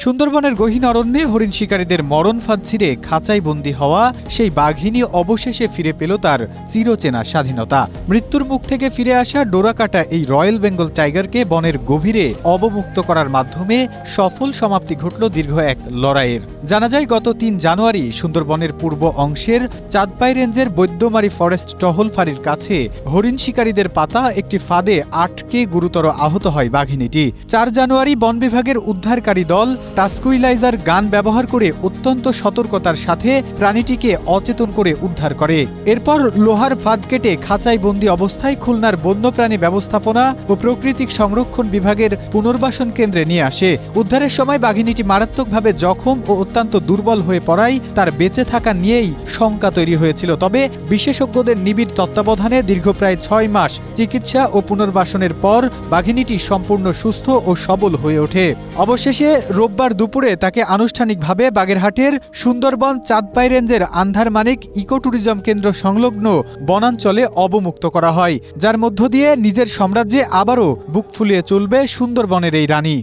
সুন্দরবনের গহীন অরণ্যে হরিণ শিকারীদের মরণ ফাঁদ ছিঁড়ে খাঁচায় বন্দী হওয়া সেই বাঘিনী অবশেষে ফিরে পেল তার চিরচেনা স্বাধীনতা। মৃত্যুর মুখ থেকে ফিরে আসা ডোরাকাটা এই রয়্যাল বেঙ্গল টাইগারকে বনের গভীরে অবমুক্ত করার মাধ্যমে সফল সমাপ্তি ঘটল দীর্ঘ এক লড়াইয়ের। জানা যায়, গত ৩ জানুয়ারি সুন্দরবনের পূর্ব অংশের চাঁদপাই রেঞ্জের বৈদ্যমারী ফরেস্ট টহল ফাঁড়ির কাছে হরিণ শিকারীদের পাতা একটি ফাঁদে আটকে গুরুতর আহত হয় বাঘিনীটি। ৪ জানুয়ারি বন বিভাগের উদ্ধারকারী দল টাস্কুইলাইজার গান ব্যবহার করে অত্যন্ত সতর্কতার সাথে প্রাণীটিকে অচেতন করে উদ্ধার করে। এরপর লোহার ফাঁদ কেটে খাঁচায় বন্দী অবস্থায় খুলনার বন্যপ্রাণী ব্যবস্থাপনা ও প্রাকৃতিক সংরক্ষণ বিভাগের পুনর্বাসন কেন্দ্রে নিয়ে আসে। উদ্ধারের সময় বাঘিনীটি মারাত্মকভাবে জখম ও অত্যন্ত দুর্বল হয়ে পড়ায় তার বেঁচে থাকা নিয়েই শঙ্কা তৈরি হয়েছিল। তবে বিশেষজ্ঞদের নিবিড় তত্ত্বাবধানে দীর্ঘ প্রায় ৬ মাস চিকিৎসা ও পুনর্বাসনের পর বাঘিনীটি সম্পূর্ণ সুস্থ ও সবল হয়ে ওঠে। অবশেষে রোববার দুপুরে তাকে আনুষ্ঠানিকভাবে বাগেরহাটের সুন্দরবন চাঁদপাই রেঞ্জের আন্ধারমানিক ইকো ট্যুরিজম কেন্দ্র সংলগ্ন বনাঞ্চলে অবমুক্ত করা হয়, যার মধ্য দিয়ে নিজের সাম্রাজ্যে আবারও বুক ফুলিয়ে চলবে সুন্দরবনের এই রানী।